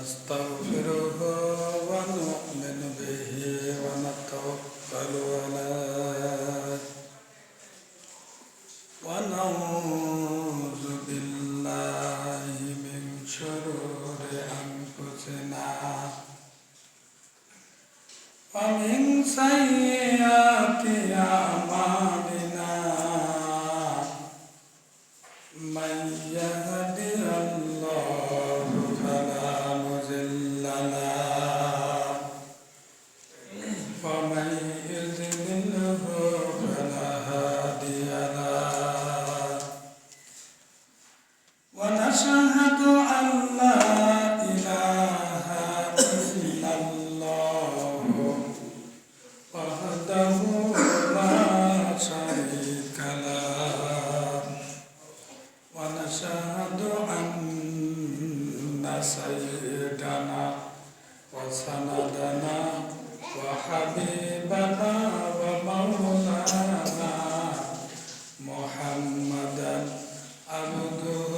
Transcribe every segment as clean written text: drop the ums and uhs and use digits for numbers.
نستغفره ونؤمن به ونتوكل عليه ونعوذ بالله من شرور أنفسنا ومن سيئات أعمالنا من يهده الله فلا مضل له ومن يضلله فلا هادي له ونشهد أن لا إله إلا الله وحده لا شريك له ونشهد أن سيدنا وسندنا وحبيبنا ومولانا محمدا عبده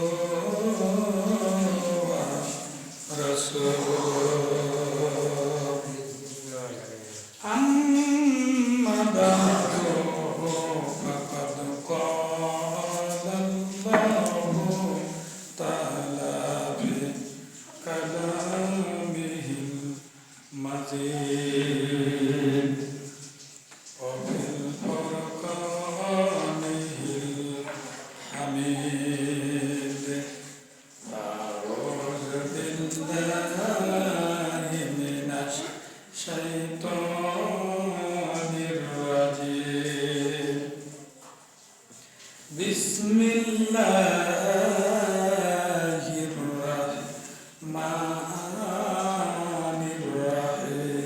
ورسوله أما بعد فقد قال الله تعالى في كلامه المجيد وفي قرآنه الحميد أعوذ بالله من الشيطان الرجيم بسم الله الرحمن الرحيم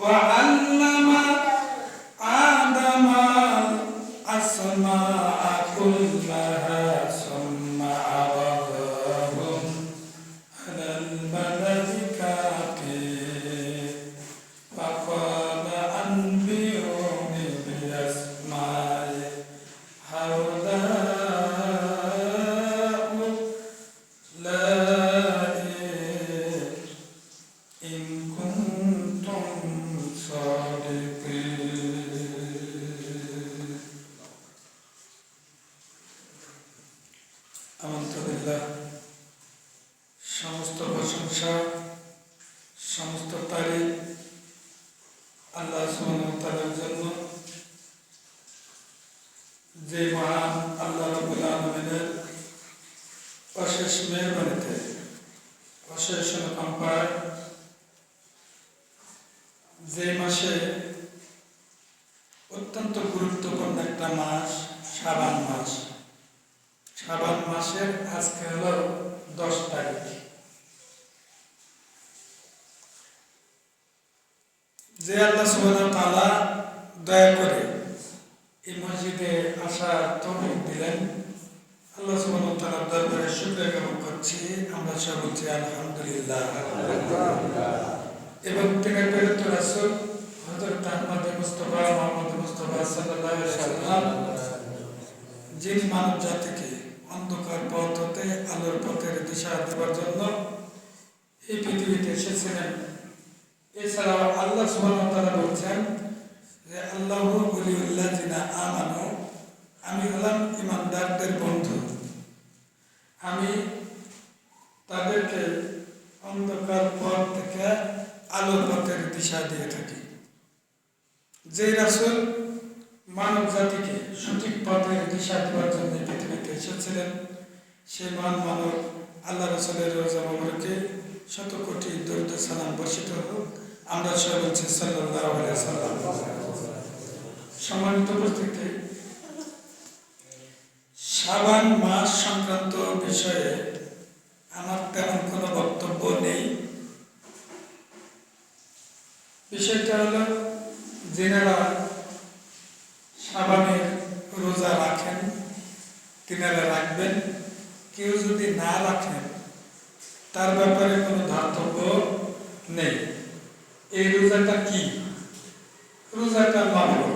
وعلم آدم الأسماء كلها ثم عرضهم على الملائكة فقال أنبئوني بأسماء هؤلاء إن كنتم صادقين آمنت بالله সমস্ত প্রশংসা সমস্ত তারিফ আল্লাহ সুবহানাহু ওয়া তাআলার জন্য যে মহান আল্লাহ রাব্বুল আলামিনের অশেষ মেহেরবানিতে অশেষ অনুকম্পায় যে মাসে অত্যন্ত গুরুত্বপূর্ণ একটা মাস শাবান মাস। শাবান মাসের আজকে হলো 10 তারিখ। যে আল্লাহ সুবহানাহু ওয়া তাআলা দয়া করে এই মসজিদে আসার তৌফিক দিলেন, আল্লাহ সুবহানাহু ওয়া তাআলার দরবারে শুকরিয়া জ্ঞাপন করছি। আমরা সব বলছি আলহামদুলিল্লাহ। এবং তিনি প্রেরিত রাসূল হযরত আহমদ মুস্তাফা মুহাম্মদ মুস্তাফা সাল্লাল্লাহু আলাইহি ওয়াসাল্লাম যিনি মানব জাতিকে অন্ধকার পথ হতে আলোর পথের দিশা দেওয়ার জন্য এই পৃথিবীতে এসেছিলেন। এছাড়াও আল্লাহ সুবহানাহু ওয়া তাআলা বলছেন যে আল্লাহু ওয়ালিউল্লাযিনা আমানু, আমি হলাম ঈমানদারদের বন্ধু, আমি তাদেরকে অন্ধকার পথ থেকে আলোর পথের দিশা দিয়ে থাকি। যে রাসূল মানব জাতিকে সঠিক পথের দিশা দেওয়ার জন্য পৃথিবীতে এসেছিলেন, সেই মহান মানব আল্লাহ রাসূলের রওজা মোবারকে শত কোটি দরুদ সালাম বর্ষিত হোক। আমরা সবাই বলছি সাল্লাল্লাহু আলাইহি ওয়াসাল্লাম। সম্মানিত উপস্থিতি, শাবান মাস সংক্রান্ত বিষয়ে আমার তেমন কোনো বক্তব্য নেই। বিষয়টা হলো, যেনারা শাবানের রোজা রাখেন তিনারা রাখবেন, কেউ যদি না রাখেন তার ব্যাপারে কোনো ধর্তব্য নেই। এই রোজাটা কি রোজাটা নফল।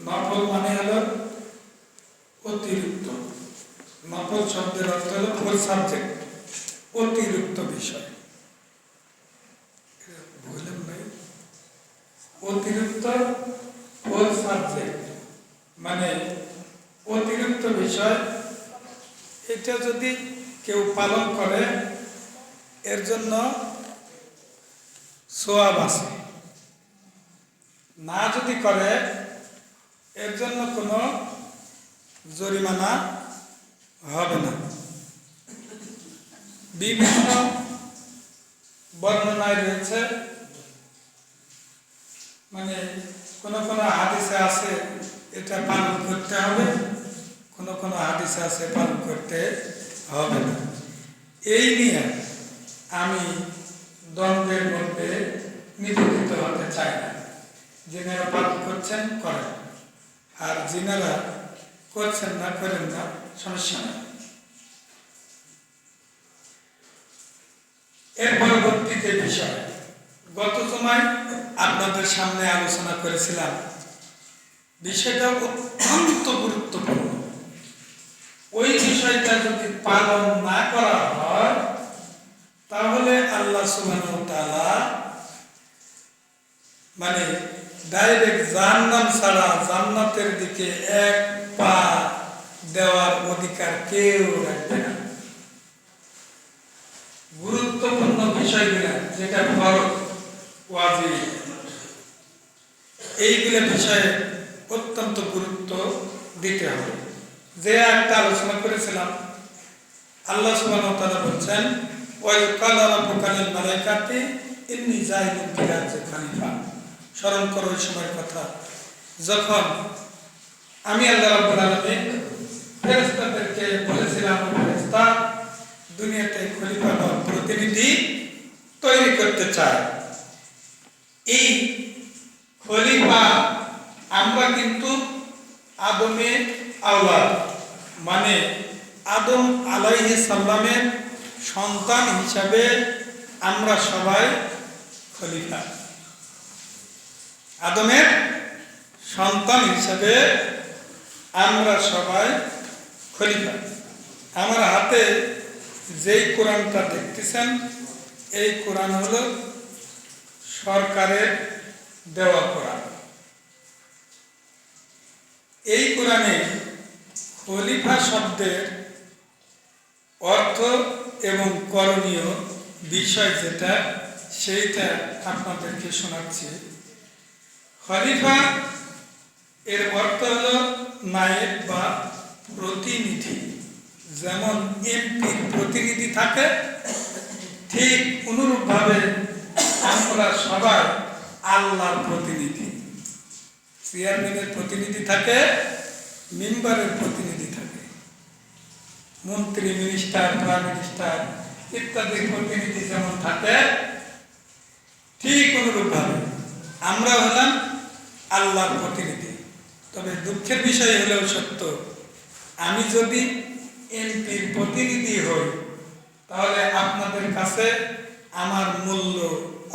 নফল মানে হলো অতিরিক্ত। নফল শব্দের অর্থ হলো ফোর সাবজেক্ট, অতিরিক্ত বিষয়। বললেন ভাই, অতিরিক্ত ফোর সাবজেক্ট মানে অতিরিক্ত বিষয়। এটা যদি কেউ পালন করে এর জন্য সওয়াব আছে, না যদি করে এর জন্য কোনো জরিমানা হবে না। বিভিন্ন বর্ণনায় রয়েছে, মানে কোন কোন হাদিসে আছে এটা পালন করতে হবে, কোন কোন হাদিসে আছে পালন করতে হবে না। এই নিয়ে আমি দ্বন্দ্বের মধ্যে নিবেদিত হতে চাই না। যিনারা পালন করছেন করেন, আর যিনারা করছেন না করেন না, সমস্যা নেই। এর পরবর্তীতে বিষয় গত জুমায় আপনাদের সামনে আলোচনা করেছিলাম, বিষয়টা অত্যন্ত গুরুত্বপূর্ণ। ওই বিষয়টা যদি পালন না করা হয় তাহলে আল্লাহ সুবহানাহু ওয়া তাআলা মানে ডাইরেক্ট জাহান্নাম ছাড়া জান্নাতের দিকে এক পা দেওয়ার অধিকার কেউ রাখবে না। গুরুত্বপূর্ণ বিষয়গুলো যেটা ফরজ, ওয়াজিব, এইগুলো বিষয়ে অত্যন্ত গুরুত্ব দিতে হবে। যে একটা আলোচনা করেছিলাম, আল্লাহ সুবহানাহু ওয়া তাআলা বলছেন, ওয়া ক্বালা রাব্বুকা লিল মালাইকাতি ইন্নী জাইলুন ফিল আরদি খলিফা। স্মরণ করো ওই সময়ের কথা যখন আমি আল্লাহ রাব্বুল আলামিন ফেরেশতাদেরকে বলেছিলাম, ফেরেশতা দুনিয়াতে খলিফা বা প্রতিনিধি তৈরি করতে চায়। এই খলিফা আমরা কিন্তু আদমের আওলাদ, মানে আদম আলাইহিস সালামের সন্তান হিসাবে আমরা সবাই খলিফা। আদমের সন্তান হিসাবে আমরা সবাই খলিফা। আমার হাতে যেই কোরআনটা দেখতেছেন এই কোরআন হলো সরকারের দেওয়া কোরআন। এই কোরআনে খলিফা শব্দের অর্থ এবং করণীয় বিষয় যেটা, সেইটা আপনাদেরকে শোনাচ্ছি। খলিফা এর অর্থ হলো নায়েব বা প্রতিনিধি। যেমন এমপির প্রতিনিধি থাকে, ঠিক অনুরূপভাবে আমরা সবাই আল্লাহর প্রতিনিধি। চেয়ারম্যানের প্রতিনিধি থাকে, মেম্বারের প্রতিনিধি থাকে, মন্ত্রী, মিনিস্টার, প্রাইম মিনিস্টার ইত্যাদির প্রতিনিধি যেমন থাকে, ঠিক অনুরূপভাবে আমরা হলাম আল্লাহর প্রতিনিধি। তবে দুঃখের বিষয় হলেও সত্য, আমি যদি এমপির প্রতিনিধি হই তাহলে আপনাদের কাছে আমার মূল্য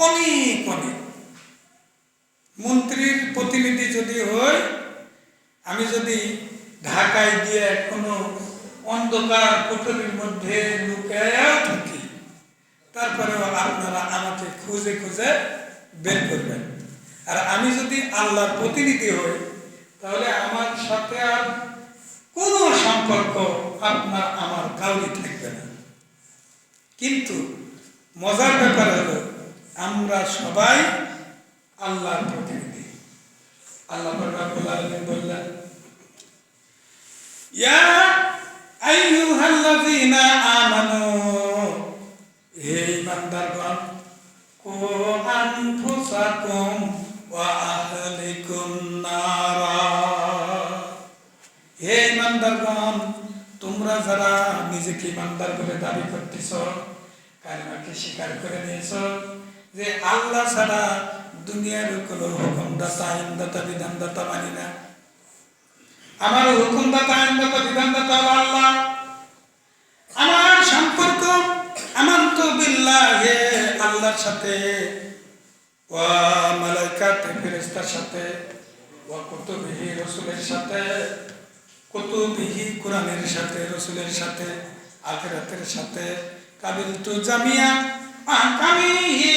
অনেক অনেক। মন্ত্রীর প্রতিনিধি যদি হই, আমি যদি ঢাকায় গিয়ে কোনো অন্ধকার কোঠরির মধ্যে লুকায়া থাকি, তারপরেও আপনারা আমাকে খুঁজে খুঁজে বের করবেন। আর আমি যদি আল্লাহর প্রতিনিধি হই তাহলে আমার সাথে আর কোনো সম্পর্ক আপনার আমার কাউরি থাকবে না। কিন্তু মজার ব্যাপার হলো আমরা সবাই আল্লাহর প্রতিনিধি। আল্লাহ রাব্বুল আলামিন বললেন, ইয়া আইয়ুহাল্লাযীনা আমানু, হে ঈমানদারগণ, কু আনফুসাকুম ওয়া আহলিকুম নারা। হে ঈমানদারগণ, তোমরা যারা নিজেকে ঈমানদার বলে দাবি করতেছ, কালিমাকে স্বীকার করে নিয়েছ যে আল্লাহ ছাড়া দুনিয়ার কোনো হুকুমদাতা, আইনদাতা, বিধানদাতা মানি না, আমার হুকুমদাতা, আইনদাতা, বিধানদাতা হলো আল্লাহ। আমার সম্পর্ক আমানতু বিল্লাহি, আল্লাহর সাথে, ওয়া মালাইকাতি সাথে, ফেরেশতার সাথে, ওয়া কুতুবিহি রাসূলের সাথে, কুতুবিহি কোরআনের সাথে, রাসূলের সাথে, আখিরাতের সাথে, কাবিলতু জামিয়া আহকামিহি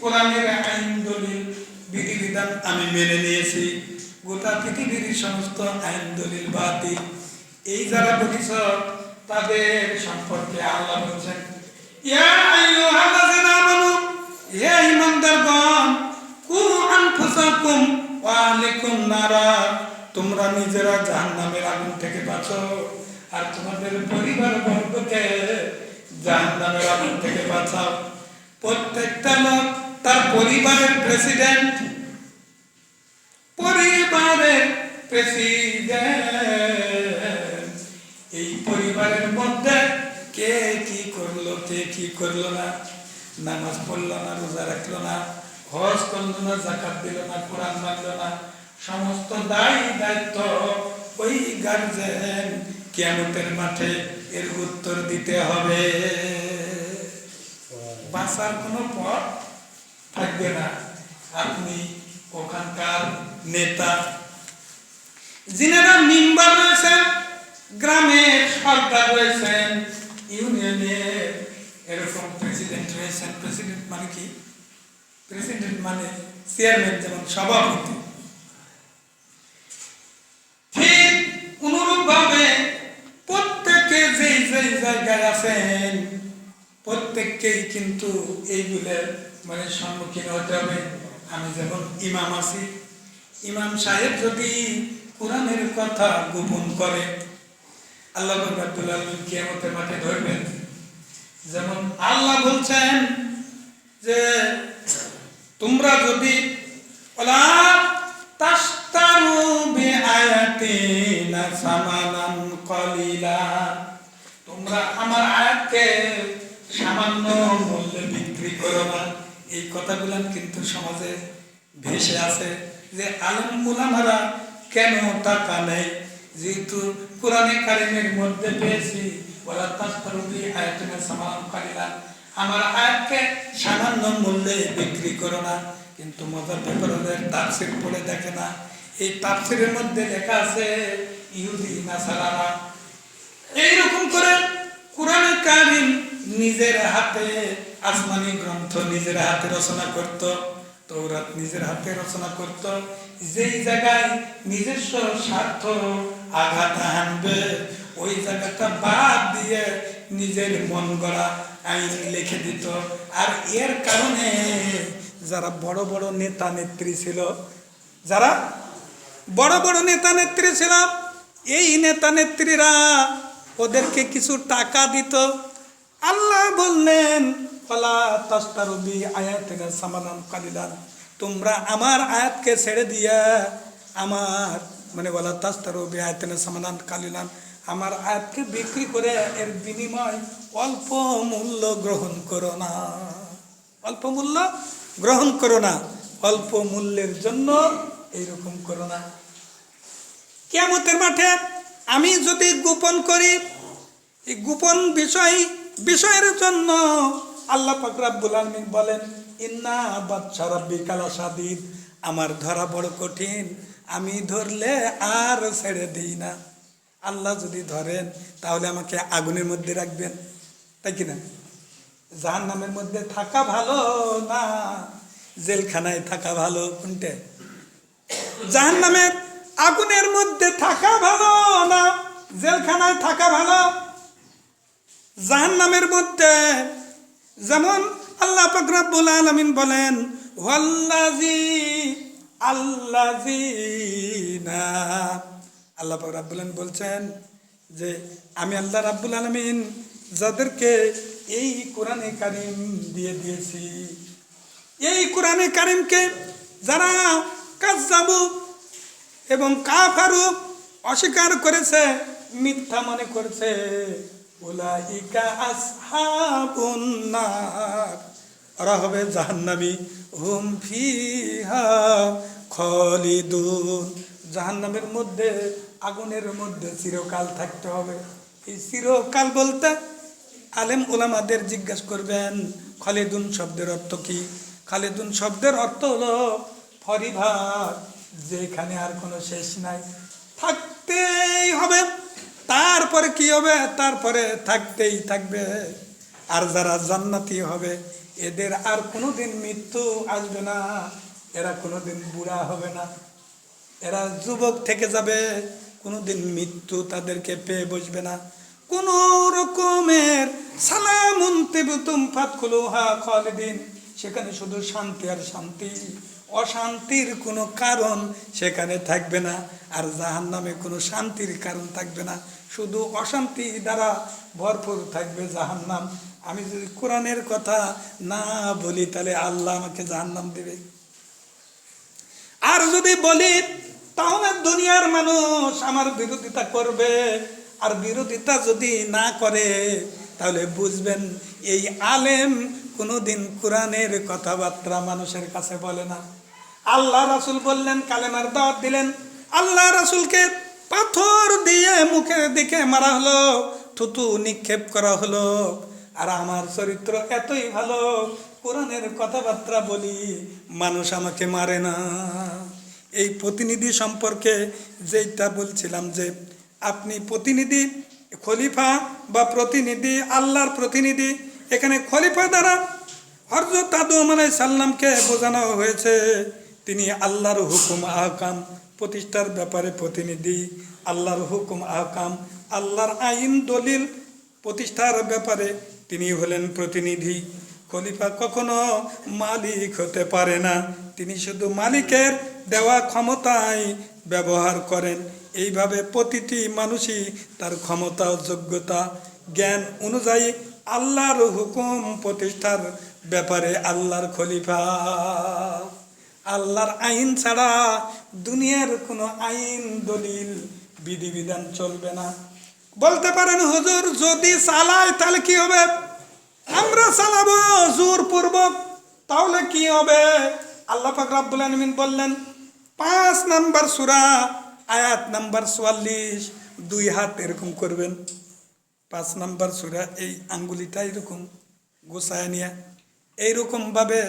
কোরআনের আইন দলিল বিধিবিধান আমি মেনে নিয়েছি, গোটা পৃথিবীর সমস্ত আইন দলিল বাতিল। এই যারা বলিস তাদের সম্পর্কে আল্লাহ বলছেন, ইয়া আইয়ুহাল্লাযিনা আমানু, হে ঈমানদারগণ, কু আনফুসাকুম ওয়া আহলিকুম নারা, তোমরা নিজেরা জাহান্নামের আগুন থেকে বাঁচো আর তোমাদের পরিবার বর্গকে জাহান্নামের আগুন থেকে বাঁচাও। প্রত্যেকটা লোক তার পরিবারের প্রেসিডেন্ট, এই পরিবারের মধ্যে কে কি করলো, কে কি করলো না, নামাজ পড়লো না, রোজা রাখলো না, হজ করলো না, যাকাত দিল না, কোরআন মানলো না, সমস্ত দায়িত্ব ওই গার্জেন কিয়ামতের মাঠে এর উত্তর দিতে হবে। বাঁচার কোনো পথ থাকবে না। আপনি ওখানকার নেতা, যিনারা মেম্বার রয়েছেন, গ্রামের সরকার রয়েছেন, ইউনিয়নের এরকম প্রেসিডেন্ট রয়েছেন। প্রেসিডেন্ট মানে কি? প্রেসিডেন্ট মানে চেয়ারম্যান, যেমন সভাপতি। ঠিক অনুরূপভাবে প্রত্যেকে যেই যেই জায়গায় আছেন প্রত্যেককেই কিন্তু এইগুলোর মানে সম্মুখীন হতে হবে। আমি যেমন ইমাম আছি, ইমাম সাহেব যদি কোরআনের কথা গোপন করে, আল্লাহ রাব্বুল আলামিন কিয়ামতের মাঠে ধরবেন। যেমন আল্লাহ বলছেন যে তোমরা যদি ওয়ালা তাশতারু বিআয়াতিনা সামানান কলিলা, তোমরা আমার আয়াতকে সামান্য মূল্যে বিক্রি করো না। এই কথাগুলো কিন্তু সমাজে ভেসে আছে যে আলেম উলামারা কেন টাকা নেয়, যেহেতু কোরআনে কারিমের মধ্যে পেয়েছি ওয়ালা তাশতারু বিআয়াতিনা সামানান কলিলা, আমার আয়াতকে সামান্য মূল্যে বিক্রি করো না। কিন্তু মজার ব্যাপার হলো তাফসীর পড়ে দেখে না, এই তাফসীরের মধ্যে লেখা আছে ইহুদি নাসারারা এইরকম করে কোরআনে কারিম নিজের হাতে, আসমানি গ্রন্থ নিজের হাতে রচনা করত, তৌরাত নিজের হাতে রচনা করত। যেই জায়গায় নিজস্ব স্বার্থ আঘাত হানবে ওই জায়গাটা বাদ দিয়ে নিজের মন গড়া আইন লিখে দিত। আর এর কারণে যারা বড় বড় নেতা নেত্রী ছিল, যারা বড় বড় নেতা নেত্রী ছিল, এই নেতা নেত্রীরা ওদেরকে কিছু টাকা দিত। আল্লাহ বললেন ওয়ালা তাশতারু বিআয়াতিনা সামানান কালিলান, তোমরা আমার আয়াতকে ছেড়ে দিয়া আমার মানে ওয়ালা তাশতারু বিআয়াতিনা সামানান কালিলান, আমার আয়াতকে বিক্রি করে এর বিনিময় অল্প মূল্য গ্রহণ করো না, অল্প মূল্য গ্রহণ করো না, অল্প মূল্যের জন্য এইরকম করো না। কিয়ামতের মাঠে আমি যদি গোপন করি, এই গোপন বিষয়ের জন্য আল্লাহ পাক রব্বুল আলামিন বলেন ইন্না বাতশা রাব্বিকা লাশাদীদ, আমার ধরা বড় কঠিন, আমি ধরলে আর ছেড়ে দিই না। আল্লাহ যদি ধরেন তাহলে আমাকে আগুনের মধ্যে রাখবেন, তাই কিনা? জাহান্নামের মধ্যে থাকা ভালো না জেলখানায় থাকা ভালো? কোনটা? জাহান্নামের আগুনের মধ্যে থাকা ভালো না জেলখানায় থাকা ভালো? জাহান্নামের মধ্যে যেমন আল্লাহ পাক রব্বুল আলামিন বলেন আল্লাযীনা, আল্লাহ পাক রব্বুল আলামিন বলছেন যে আমি আল্লাহ রাব্বুল আলামিন যাদেরকে এই কোরআনে কারিম দিয়ে দিয়েছি, এই কোরআনে কারিমকে যারা কাযযাবু এবং কাফারু অস্বীকার করেছে, মিথ্যা মনে করেছে, উলাইকা আসহাবুন নার, ওরা হবে জাহান্নামী, হুম ফিহা খালিদুন, জাহান্নামের মধ্যে আগুনের মধ্যে চিরকাল থাকতে হবে। এই চিরকাল বলতে আলেম উলামাদের জিজ্ঞাসা করবেন খালিদুন শব্দের অর্থ কি? খালিদুন শব্দের অর্থ হলো হরিভাগ, যেখানে আর কোনো শেষ নাই, থাকতেই হবে। তারপরে কি হবে? তারপরে থাকতেই থাকবে। আর যারা জান্নাতি হবে এদের আর কোনোদিন মৃত্যু আসবে না, এরা কোনোদিন বুড়া হবে না, এরা যুবক থেকে যাবে, কোনোদিন মৃত্যু তাদেরকে পেয়ে বসবে না। কোনো রকমের সালামুন তিবতুম ফাদখুলুহা খালিদিন, সেখানে শুধু শান্তি আর শান্তি, অশান্তির কোনো কারণ সেখানে থাকবে না। আর জাহান্নামে কোনো শান্তির কারণ থাকবে না, শুধু অশান্তি দ্বারা ভরপুর থাকবে জাহান্নাম। আমি যদি কোরআনের কথা না বলি তাহলে আল্লাহ আমাকে জাহান্নাম দেবে, আর যদি বলি তাহলে দুনিয়ার মানুষ আমার বিরোধিতা করবে। আর বিরোধিতা যদি না করে তাহলে বুঝবেন এই আলেম কোনোদিন কোরআনের কথাবার্তা মানুষের কাছে বলে না। আল্লাহ রাসূল বললেন, কালেমার দাওয়াত দিলেন, আল্লাহ রাসূলকে পাথর দিয়ে মুখের দিকে মারা হলো, থুতু নিক্ষেপ করা হলো। আর আমার চরিত্র এতই ভালো, কোরআনের কথাবার্তা বলি, মানুষ আমাকে মারে না। এই প্রতিনিধি সম্পর্কে যেটা বলছিলাম, যে আপনি প্রতিনিধি, খলিফা বা প্রতিনিধি, আল্লাহর প্রতিনিধি। এখানে খলিফা দ্বারা হযরত আদম আলাইহিস সালামকে বোঝানো হয়েছে তিনি আল্লাহর হুকুম আহকাম প্রতিষ্ঠার ব্যাপারে প্রতিনিধি। আল্লাহর হুকুম আহকাম, আল্লাহর আইন দলিল প্রতিষ্ঠার ব্যাপারে তিনি হলেন প্রতিনিধি। খলিফা কখনো মালিক হতে পারে না, তিনি শুধু মালিকের দেওয়া ক্ষমতায় ব্যবহার করেন। এইভাবে প্রতিটি মানুষই তার ক্ষমতা, যোগ্যতা, জ্ঞান অনুযায়ী আল্লাহর হুকুম প্রতিষ্ঠার ব্যাপারে আল্লাহর খলিফা। আল্লাহর আইন ছাড়া দুনিয়ার কোনো আইন দলিল বিধিবিধান চলবে না। বলতে পারেন হুজুর যদি চালাই তাহলে কি হবে? আমরা চালাবো জোরপূর্বক, তাহলে কি হবে? আল্লাহ পাক রব্বুল আলামিন বললেন 5 নম্বর সূরা আয়াত নাম্বার 44, 2 হাত এরকম করবেন। 5 নম্বর সূরা এই আঙ্গুলিটা এরকম গোছায় নিয়ে এইরকম ভাবে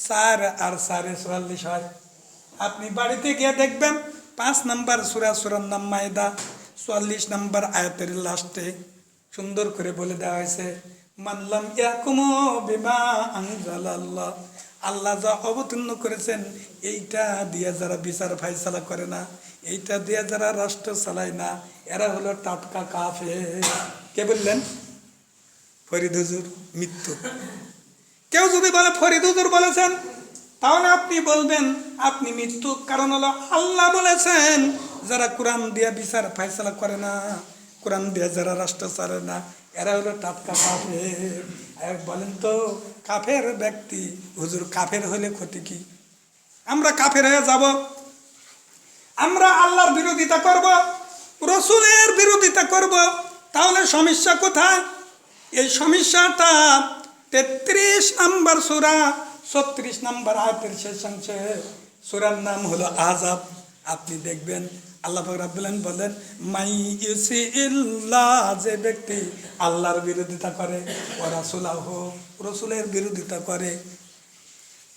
4 আর 4 44 হয়। আপনি বাড়িতে গিয়ে দেখবেন 5 নম্বর সূরা, সূরার নাম মায়দা, 44 নম্বর আয়াতের লাস্টে সুন্দর করে বলে দেওয়া হয়েছে, মানলাম ইয়াকুমু বিমা আনজালাল্লাহ, আল্লাহ যা অবতীর্ণ করেছেন এইটা দিয়ে যারা বিচার ফাইসালা করে না, এইটা দিয়ে যারা রাষ্ট্র চালায় না, এরা হলো টাটকা কাফের। কে বললেন? ফরিদ হুজুর মৃত্যু। কেউ যদি বলে ফরিদ হুজুর বলেছেন, তাহলে আপনি বলবেন আপনি মৃত্যু। কারণ হলো আল্লাহ বলেছেন যারা কোরআন দিয়ে বিচার ফাইসালা করে না, কোরআন দিয়ে যারা রাষ্ট্র চালায় না, এরা হলো টাটকা কাফের। বলেন তো কাফের ব্যক্তি, হুজুর কাফের হলে ক্ষতি কি? আমরা কাফের হয়ে যাব? আমরা আল্লাহর বিরোধিতা করব, রসুলের বিরোধিতা করব, তাহলে সমস্যা কোথায়? এই সমস্যাটা 33 নম্বর সূরা 36 নম্বর আয়াতের শেষাংশে, সূরার নাম হলো আহজাব। আপনি দেখবেন আল্লাহ পাক রব্বুল আলামিন বলেন, মাই ইউসিল্লাহ, যে ব্যক্তি আল্লাহর বিরোধিতা করে, ওয়া রাসূলাহু, রসুলের বিরোধিতা করে,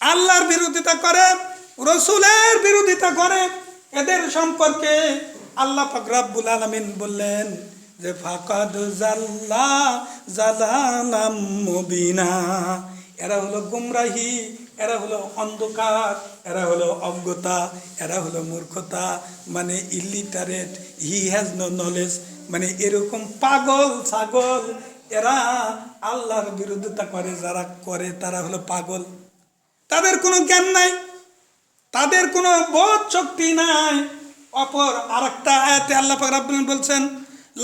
আল্লাহর বিরোধিতা করে, রসুলের বিরোধিতা করে, এদের সম্পর্কে আল্লাহ পাক রব্বুল আলামিন বললেন যে ফাকাদ জাল্লা জালালাম মুবিনা, এরা হলো গুমরাহি, এরা হলো অন্ধকার, এরা হলো অজ্ঞতা, এরা হলো মূর্খতা, মানে illiterate, he has no knowledge, মানে এরকম পাগল ছাগল। এরা আল্লাহর বিরোধিতা করে, যারা করে তারা হলো পাগল, তাদের কোনো জ্ঞান নাই, তাদের কোনো বোধ শক্তি নাই। অপর আরেকটা আয়াতে আল্লাহ পাক রব্বুল আলামিন বলছেন,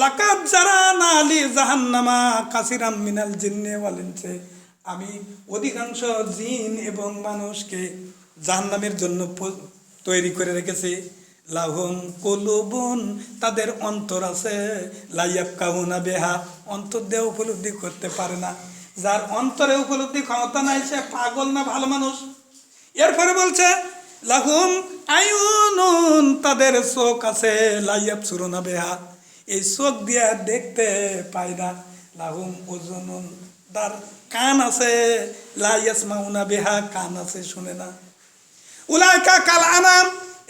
লাকাদ জারানা লি জাহান্নামা কাসিরাম মিনাল জিন্নি ওয়াল ইনসি, আমি অধিকাংশ জিন এবং মানুষকে জাহান্নামের জন্য তৈরি করে রেখেছি। লাহুম কুলুবুন, তাদের অন্তর আছে, লা ইয়াফকাহুনা বিহা, অন্তর দিয়ে উপলব্ধি করতে পারে না। যার অন্তরে উপলব্ধি ক্ষমতা নাই সে পাগল না ভালো মানুষ? এরপরে বলছে লাহুম আয়ুনুন, তাদের চোখ আছে, লা ইয়াবসুরুনা বিহা, এই চোখ দিয়ে দেখতে পায় না। লাহুম উযুনুন, তার কান আছে, লা ইয়াসমাউনা বিহা, কান আছে শুনে না। উলাইকা কাল আনাম,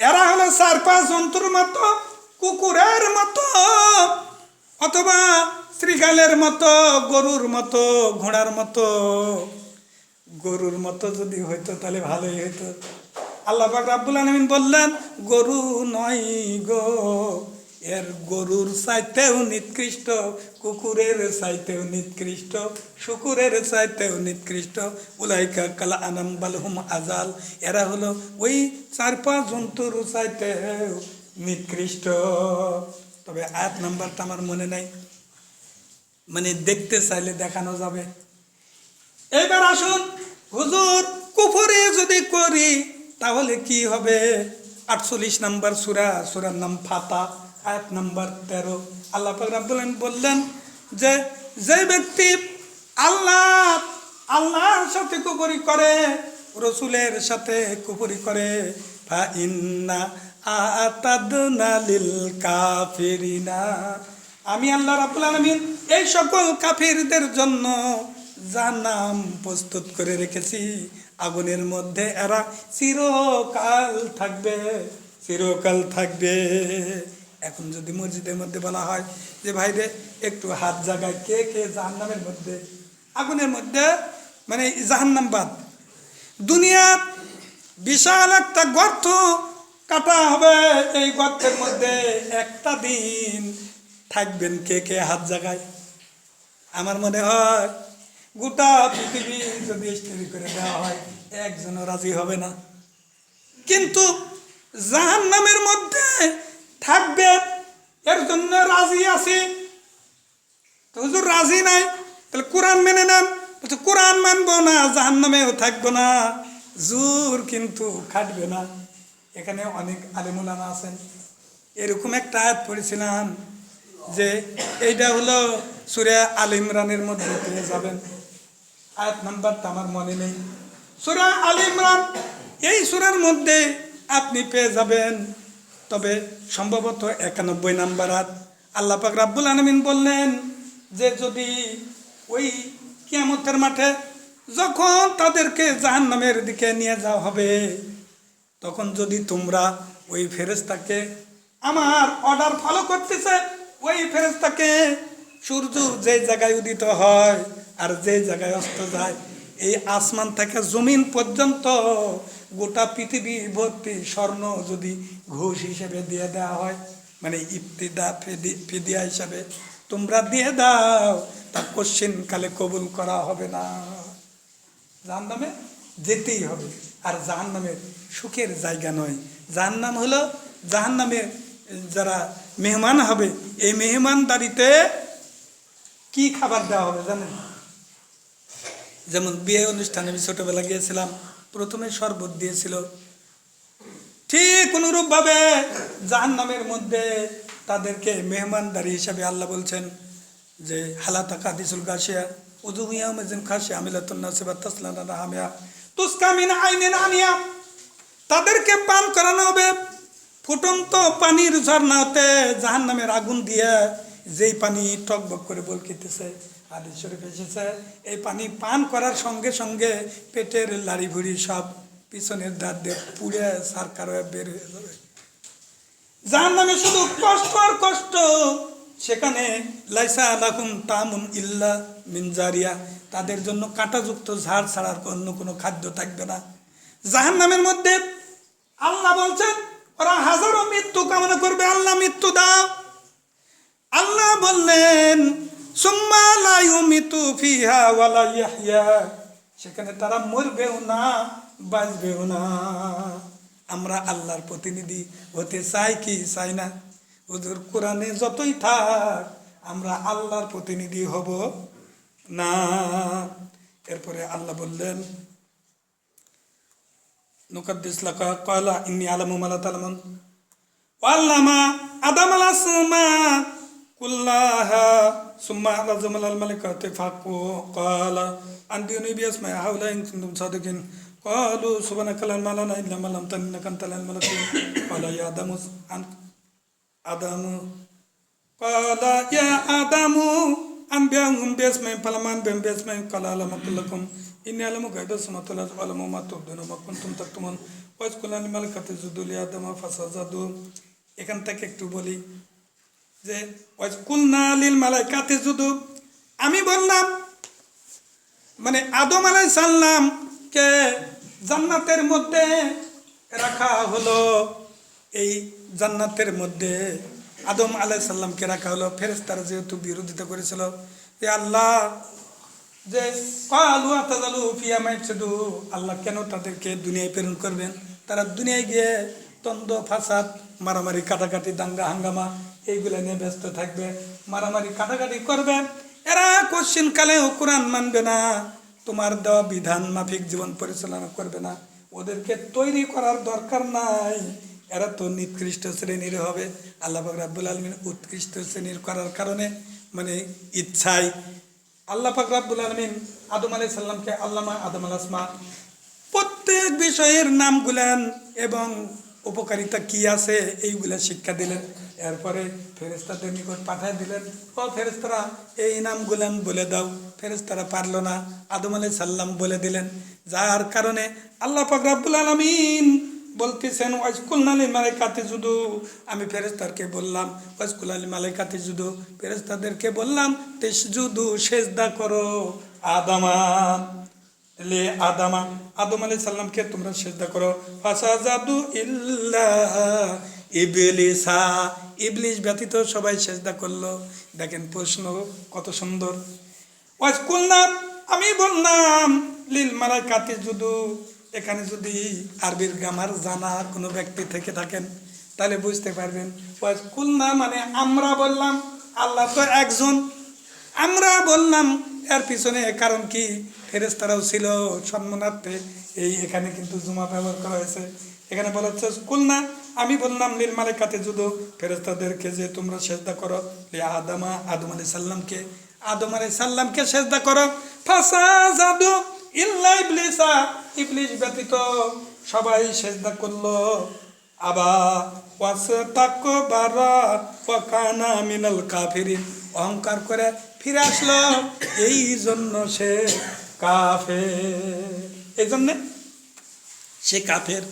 এরা হলো 4-5 জন্তুর মতো, কুকুরের মতো, অথবা শ্রীগালের মতো, গরুর মতো, ঘোড়ার মতো। গরুর মতো যদি হইতো তাহলে ভালোই হইতো। আল্লাহ পাক রাব্বুল আলামিন বললেন গরু নয় গো, এর গরুর চাইতেও নিকৃষ্ট, কুকুরের চাইতেও নিকৃষ্ট, শুকুরের চাইতেও নিকৃষ্ট। উলাইকা কাল আনাম বাল হুম আজাল, এরা হলো ওই 4-5 জন্তুর চাইতেও নিকৃষ্ট। তবে আয়াত নাম্বারটা আমার মনে নাই, মানে দেখতে চাইলে দেখানো যাবে। এবার আসুন, হুজুর কুফরি যদি করি তাহলে কি হবে? 48 নম্বর সূরা, সূরার নাম ফাতা, আয়াত নাম্বার 13। আল্লাহ পাক রব্বুল আলামিন বললেন যে যে ব্যক্তি আল্লাহর সাথে কুফরি করে, রসুলের সাথে কুফরি করে, ফা ইন্না আতাদনা লিল কাফিরিনা, আমি আল্লাহ রাব্বুল আলামিন এই সকল কাফিরদের জন্য জাহান্নাম প্রস্তুত করে রেখেছি, আগুনের মধ্যে এরা চিরকাল থাকবে, চিরকাল থাকবে। এখন যদি মসজিদের মধ্যে বলা হয় যে ভাই রে একটু হাত জাগায়, কে কে জাহান্নামের মধ্যে, আগুনের মধ্যে, মানে জাহান্নাম বাদ, দুনিয়ার বিশাল একটা গর্ত কাটা হবে, এই গর্তের মধ্যে একটা দিন থাকবেন, কে কে হাত জাগায়? আমার মনে হয় গোটা পৃথিবী যদি স্থির করে দেওয়া হয় একজনও রাজি হবে না। কিন্তু জাহান্নামের মধ্যে থাকবে এর জন্য রাজি আছি। তো হুজুর রাজি নাই, তাহলে কোরআন মেনে নেন। বলছে কোরআন মানবো না, জাহান্নামেও থাকবো না, জোর কিন্তু খাটবে না। এখানে অনেক আলেম উলামা আছেন, এরকম একটা আয়াত পড়েছিলাম যে এইটা হলো সূরা আল ইমরানের মধ্যে পেয়ে যাবেন, আয়াত নাম্বারটা আমার মনে নেই। সূরা আল ইমরান, এই সূরার মধ্যে আপনি পেয়ে যাবেন, তবে সম্ভবত 91 নাম্বার আয়াত। আল্লাহ পাক রাব্বুল আলামিন বললেন যে যদি ওই কিয়ামতের মাঠে যখন তাদেরকে জাহান্নামের দিকে নিয়ে যাওয়া হবে, তখন যদি তোমরা ওই ফেরেশতাকে, আমার অর্ডার ফলো করতেছে, ওই ফেরেশতাকে সূর্য যে জায়গায় উদিত হয় আর যে জায়গায় অস্ত যায়, এই আসমান থেকে জমিন পর্যন্ত গোটা পৃথিবী ভর্তি স্বর্ণ যদি ঘুষ হিসেবে দিয়ে দেওয়া হয়, মানে ইফতিদা ফিদিয়া হিসাবে তোমরা দিয়ে দাও, তা কোশ্চিন কালে কবুল করা হবে না। জাহান্নামে যেতেই হবে। আর জাহান্নামের সুখের জায়গা নয়, জাহান্নাম হলো, জাহান্নামে যারা মেহমান হবে, এই মেহমানদারিতে কি খাবার দেওয়া হবে জানেন? যেমন বিয়ে অনুষ্ঠানে আমি ছোটবেলা গিয়েছিলাম, প্রথমে শরবত দিয়েছিল, ঠিক অনুরূপভাবে জাহান্নামের মধ্যে তাদেরকে মেহমানদারি হিসাবে আল্লাহ বলছেন যে হালাতা কাদিসুল গাশিয়া উযুহিয়া মাজিন খাশিয়া আমিলাতুন নাসিবা তাসলানা হামিয়া তুসকা মিন আইনিন আনিয়া, তাদেরকে পান করানো হবে ফুটন্ত পানির ঝর্ণাতে, জাহান্নামের আগুন দিয়ে যেই পানি টকবক করে বলকিতেছে। হাদিস শরীফে এসেছে এই পানি পান করার সঙ্গে সঙ্গে পেটের লাড়ি ভুড়ি সব পিছনের দাঁত দিয়ে পুড়ে সারকার হয়ে বের হয়ে যাবে। জাহান্নামে শুধু কষ্ট আর কষ্ট, সেখানে লাইসা লাকুম তামুন ইল্লা মিন জারিয়া, তাদের জন্য কাঁটাযুক্ত ঝাড় ছাড়ার অন্য কোনো খাদ্য থাকবে না। জাহান্নামের মধ্যে আল্লাহ বলছেন ওরা হাজারো মৃত্যু কামনা করবে, আল্লাহ মৃত্যু দাও। আল্লাহ বললেন সুম্মা লা ইউমিতু ফিহা ওয়ালা ইয়াহইয়া, সেখানে তারা মরবেও না বাঁচবেও না। আমরা আল্লাহর প্রতিনিধি হতে চাই কি চাই না? হুজুর কোরআনে যতই থাক আমরা আল্লাহর প্রতিনিধি হব না। এরপরে আল্লাহ বললেন নুকাদ্দিস লাকা ক্বালা ইন্নী আলামু মা লা তা'লামুন ওয়াল্লামা আদম আল আসমা কুল্লাহা সুম্মা আযমাল আল মালাকাতি ফাক্বালা আনবিউনি বিআসমা'i হাউলা ইন কুনতুম সাদিকিন ক্বালু সুবহানাকা লা ইলমা লানা ইল্লা মা 'allamtana innaka antal alimul hakim ক্বালা ইয়া আদামু আনবিউহুম বিআসমা'ihim ফালাম্মা আনবা'ahum বিআসমা'ihim ক্বালা আলাম আকুল লাকুম ইন্নী আ'লামু গায়বাস সামাওয়াতি ওয়াল আরদি ওয়া আ'লামু মা তুবদুনা ওয়া মা কুনতুম তাকতুমুন ওয়াজকুলানি মালাকাতে জুদুলি আদমা ফাসাজাদু, এখান থেকে একটু বলি যে ওয়াজকুলনা লিল মালাকাতে জুদু, আমি বললাম মানে আদম আলাইহিস সালামকে জান্নাতের মধ্যে রাখা হলো। এই জান্নাতের মধ্যে আদম আলাইহিস সালামকে রাখা হলো। ফেরেশতারা যেহেতু বিরোধিতা করেছিল যে আল্লাহ যে কালু আতাজালু ফিয়া মাইফসিদু, আল্লাহ কেন তাদেরকে দুনিয়ায় প্রেরণ করবেন? তারা দুনিয়ায় গিয়ে তন্দ ফাসাদ, মারামারি কাটাকাটি, দাঙ্গা হাঙ্গামা এইগুলো নিয়ে ব্যস্ত থাকবে, মারামারি কাটাকাটি করবে। এরা কোশ্চিন কালেও কোরআন মানবে না, তোমার দেওয়া বিধান মাফিক জীবন পরিচালনা করবে না। ওদেরকে তৈরি করার দরকার নাই, এরা তো নিকৃষ্ট শ্রেণীর হবে। আল্লাহ পাক রাব্বুল আলামিন উৎকৃষ্ট শ্রেণীর করার কারণে মানে ইচ্ছায় আল্লাহ পাক রাব্বুল আলামিন আদম আলাইহিস সালামকে আল্লামা আদম আল আসমা, প্রত্যেক বিষয়ের নামগুলান এবং উপকারিতা কি আছে এইগুলা শিক্ষা দিলেন। এরপরে ফেরেশতাদের নিকট পাঠায় দিলেন, ও ফেরেশতারা এই নামগুলান বলে দাও। ফেরেশতারা পারল না, আদম আলাইহিস সালাম বলে দিলেন। যার কারণে আল্লাহ পাক রাব্বুল আলামিন বলতেছেন ওয়াজকুলনা লিল মালাইকাতি জুদু, আমি ফেরেশতাদেরকে বললাম, ওয়াজকুলনা লিল মালাইকাতি জুদু, ফেরেশতাদেরকে বললাম তেসজুদু, সেজদা করো আদামা লে আদামা, আদম আলাইহিস সালামকে তোমরা সেজদা করো। ফাসাজাদু ইল্লা ইবলিসা, ইবলিস ব্যতীত সবাই সেজদা করলো। দেখেন প্রশ্ন কত সুন্দর। ওয়াজকুলনা, আমি বললাম লিল মালাইকাতি জুদু, এখানে যদি আরবির গ্রামার জানা কোনো ব্যক্তি থেকে থাকেন তাহলে বুঝতে পারবেন। ওয়াজকুলনা মানে আমরা বললাম, আল্লাহ তো একজন, আমরা বললাম। এর পিছনে কারণ কি? ফেরেশতারাও ছিল সম্মানার্থে, এই এখানে কিন্তু জুমা ব্যবহার করা হয়েছে। এখানে বলা হচ্ছে কুলনা, আমি বললাম লিল মালাইকাতি জুদু, ফেরেশতাদেরকে যে তোমরা সেজদা করো লি আদামা, আদম আলাইহিস সালামকে, আদম আলাইহিস সালামকে সেজদা করো। ফাসাজাদু ইল্লা ইবলিসা, ইবলিস ব্যতীত সবাই সেজদা করলো। আবা ওয়াসতাকবারা ওয়া কানা মিনাল কাফিরিন, অহংকার করে ফিরে আসলো, এই জন্য সে কাফের। এই জন্য সে কাফের।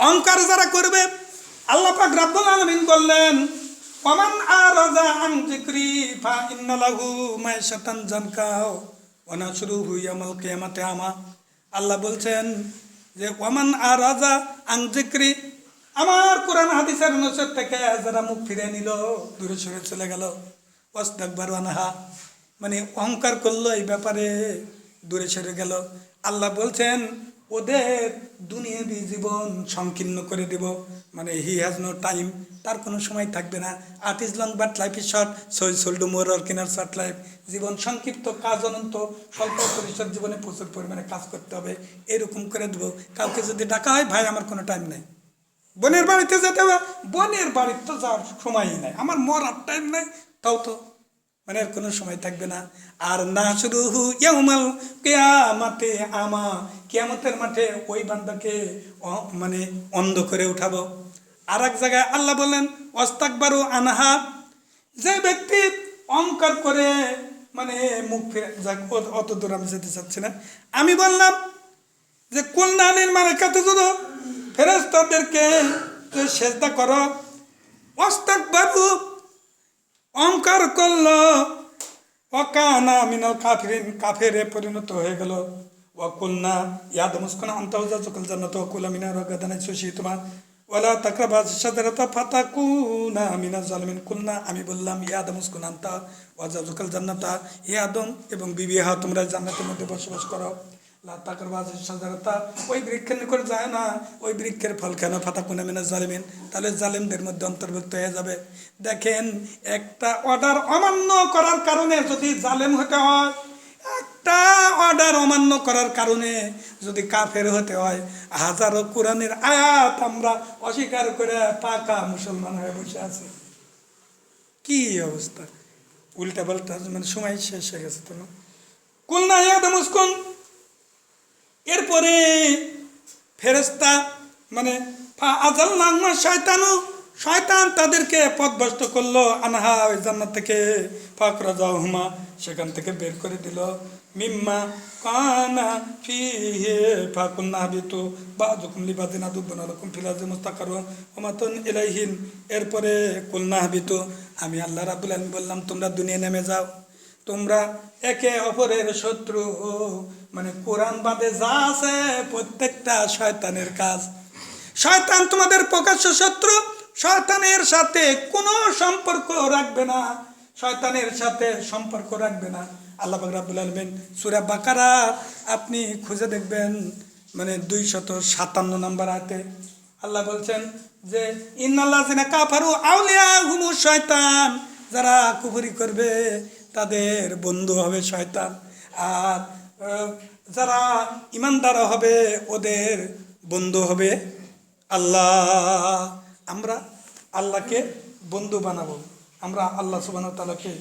অহংকার যারা করবে, আল্লাহ পাক রব্বুল আলামিন বললেন ওয়ামান আরাদা আন যিকরি ফা ইন্না লাহু মাইশাতান জানকা ওয়া নাসরুহু ইয়াউমাল কিয়ামাতি আমা। আল্লাহ বলছেন যে ওয়ামান আরাদা আন যিকরি, আমার কোরআন হাদিসের নসিহত থেকে যারা মুখ ফিরে নিল, দূরে সরে চলে গেল, ওয়াস্তাকবারু আনহা মানে অহংকার করলো, এই ব্যাপারে দূরে সরে গেল, আল্লাহ বলছেন ওদের দুনিয়াবি জীবন সংকীর্ণ করে দেব। মানে হি হ্যাজ নো টাইম, তার কোনো সময় থাকবে না। Art is long but life is short, so is sold more or কেনার শর্ট লাইফ। জীবন সংক্ষিপ্ত, কাজ অনন্ত, স্বল্প পরিসর জীবনে প্রচুর পরিমাণে কাজ করতে হবে, এরকম করে দেবো। কাউকে যদি ডাকা হয়, ভাই আমার কোনো টাইম নেই, বোনের বাড়িতে যেতে হবে, বোনের বাড়িতে তো যাওয়ার সময়ই নাই, আমার মরার টাইম নাই, তাও তো মানে আর কোনো সময় থাকবে না। আর না শুরু ইয়াউমাল কিয়ামাতে আমা, কিয়ামতের মাঠে ওই বান্দাকে মানে অন্ধ করে উঠাবো। আর এক জায়গায় আল্লাহ বললেন ওয়াস্তাকবারু আনহা, যে ব্যক্তি অহংকার করে মানে মুখ ফিরে, যাক অত দূর আমি যেতে চাচ্ছি না। আমি বললাম যে কুলনা লিল মালাইকাতি জুদু, ফেরেশতাদেরকে সেজদা করো। ওয়াস্তাকবারু, অহংকার করলো, ওয়াকানা মিনাল কাফিরিন, কাফেরে পরিণত হয়ে গেল। ওয়াকুলনা ইয়া আদম উসকুন আনতা ওয়া যাওজুকাল জান্নাতা ওয়া কুলা মিনহা রাগাদান হাইসু শি'তুমা ওয়া লা তাকরাবা শাজারাতা ফাতাকুনা মিনাজ জালিমিন। কুলনা, আমি বললাম ইয়া আদম উসকুন আনতা ওয়া যাওজুকাল জান্নাতা, হে আদম এবং বিবি হাওয়া তোমরা জান্নাতের মধ্যে বসবাস করো। লা তাকরাবা শাজারাতা, ওই বৃক্ষের নিকট যায় না, ওই বৃক্ষের ফল কেন? ফাতাকুনা মিনাজ জালিমিন, তাহলে জালেমদের মধ্যে অন্তর্ভুক্ত হয়ে যাবে। দেখেন, একটা অর্ডার অমান্য করার কারণে যদি জালেম হতে হয়, একটা অর্ডার অমান্য করার কারণে যদি কাফের হতে হয়, হাজারো কোরআনের আয়াত আমরা অস্বীকার করে পাকা মুসলমান হয়ে বসে আছি। কি অবস্থা, উল্টা পাল্টা, মানে সময় শেষ হয়ে গেছে। তো কুলনা ইয়া আদম উসকুন, এরপরে ফেরেশতা মানে আযাল্লাহুমা শায়তানু, শয়তান তাদেরকে পথভ্রষ্ট করলো, আনহা ওই জান্নাত থেকে, ফাকরাজাহুমা সেখান থেকে বের করে দিল। মিম্মা কানা ফিহে ফাকুলনা হাবিতু বাযুকুম লিবাযিন আদুবুন লাকুম ফিল আরদি মুস্তাকাররুন ওয়া মাতুন ইলাইহিন। এরপরে কুলনা হাবিতু, আমি আল্লাহ রাব্বুল আলামিন বললাম তোমরা দুনিয়া নেমে যাও, তোমরা একে অপরের শত্রু। মানে কোরআন বাদে যা আছে প্রত্যেকটা শয়তানের কাজ। শয়তান তোমাদের প্রকাশ্য শত্রু, শয়তানের সাথে কোনো সম্পর্ক রাখবে না, শয়তানের সাথে সম্পর্ক রাখবে না। আল্লাহ পাক রব্বুল আলামিন সূরা বাকারা আপনি খুঁজে দেখবেন, মানে 257 নম্বর আয়াতে আল্লাহ বলছেন যে ইন্নাল্লাযিনা কাফারু আউলিয়াহুমুশ শয়তান, যারা কুফরি করবে তাদের বন্ধু হবে শয়তান, আর যারা ইমানদার হবে ওদের বন্ধু হবে আল্লাহ। আমরা আল্লাহকে বন্ধু বানাবো, আমরা আল্লাহ সুবহানাহু ওয়া তাআলাকে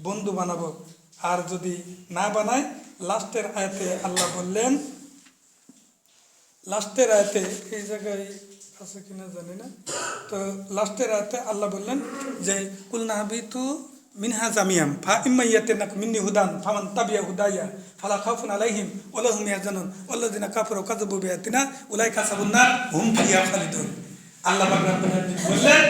বন্ধু বানাবো। আর যদি না বানাই, লাস্টের আয়াতে আল্লাহ বললেন, লাস্টের আয়াতে এই জায়গায় আছে কিনা জানি না, তো লাস্টের আয়াতে আল্লাহ বললেন যে কুলনা হাবিতু মিনহা জামিয়াম ফা ইম্মা ইয়াতিনাকুম মিন্নি হুদান ফামান তাবিয়া হুদায়া ফালা খাউফুন আলাইহিম ওয়া লাহুম ইয়াহজানুন ওয়াল্লাযিনা কাফারু কাযাবু বিআয়াতিনা উলাইকা আসহাবুন নার হুম ফিহা খালিদুন। আল্লাহ পাক রব্বুল আলামিন বললেন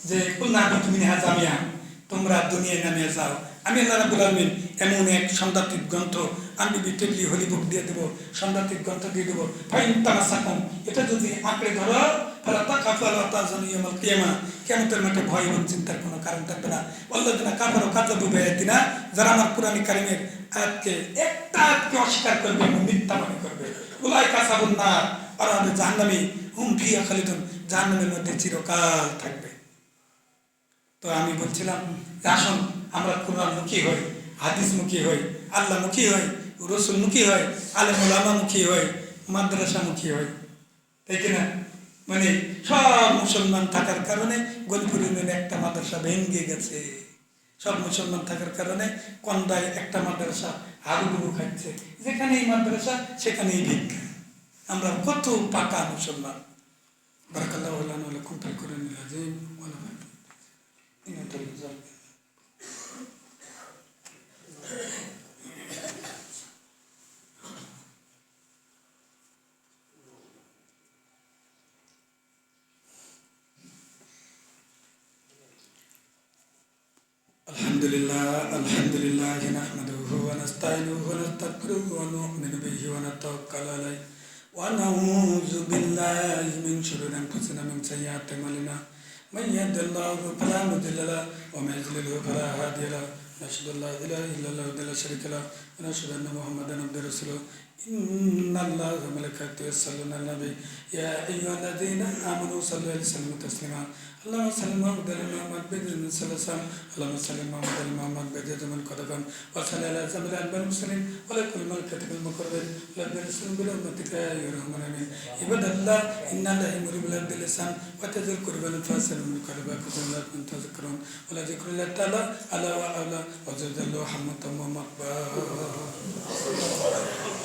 যে কুলনা হাবিতু মিনহা জামিয়াম, তোমরা দুনিয়ায় নেমে যাও। আমি আল্লাহ রাব্বুল আলামিন এমন এক সাংঘাতিক গ্রন্থ আনবিবিটেডলি হোলি বুক দিয়ে দেবো, সাংঘাতিক গ্রন্থ দিয়ে দেবো। ফাইন তামাসাকুম, এটা যদি আঁকড়ে ধরো ফালা তাকাফু ওয়া তাহজানু ইয়াউমাল কিয়ামা, কিয়ামতের মাঠে ভয় এবং চিন্তার কোনো কারণ থাকবে না। আল্লাযিনা কাফারু কাযাবু বিআয়াতিনা, যারা আমার কোরআন কারীমের আয়াতকে একটা আয়াতকে অস্বীকার করবে এবং মিথ্যা মনে করবে, উলাইকা আসহাবুন নার, ওরা হবে জাহান্নামী, হুম ফিহা খালিদুন, জাহান্নামের মধ্যে চিরকাল থাকবে। তো আমি বলছিলাম আসুন আমরা কোরআনমুখী হই, হাদিসমুখী হই, আল্লাহমুখী হই, রসুলমুখী হই, আলেম ওলামামুখী হই, মাদ্রাসামুখী হই, তাই কিনা? মানে সব মুসলমান থাকার কারণে গলপুর ইউনিয়নে একটা মাদ্রাসা ভেঙে গেছে, সব মুসলমান থাকার কারণে কন্দায় একটা মাদ্রাসা হাড়ুডুবু খাচ্ছে, যেখানেই মাদ্রাসা সেখানেই ভিক্ষা। আমরা কত পাকা মুসলমান। বারাকাল্লাহু লানা ওয়া লাকুম ফিল কুরআনিল আযীম ওয়া নাফা'নি আলহামদুলিল্লাহ নাহমাদুহু ওয়া নাস্তাইনুহু ওয়া নাস্তাগফিরুহু ওয়া নু'মিনু বিহি ওয়া নাতাওয়াক্কালু আলাইহি ওয়া নাউযু বিল্লাহি মিন শুরুরি আনফুসিনা মিন সাইয়্যাতি আ'মালিনা মান yahdihillahu fala mudilla lahu wa man yudlil fala hadiya lahu nashhadu an la ilaha illallah wa la sharika lahu wa nashhadu anna muhammadan abduhu wa rasuluhu innallaha wa malaikatahu yusalluna 'alan nabi ya ayyuhalladhina amanu sallu 'alaihi wa sallimu taslima اللهم صل على محمد بدر من سلسل اللهم صل على محمد المحمد بدر من قدم وصل على زمر المرسلين وعلى كل ملكة المقربين ولا برسل برحمتك يا ارحم الراحمين عباد الله ان الله يأمر بالعدل والإحسان وإيتاء ذي القربى واليتامى والمسكين لعلكم تذكرون ولا ذكر الله تعالى على وعلى وزاد الله حمدا ومغفرة.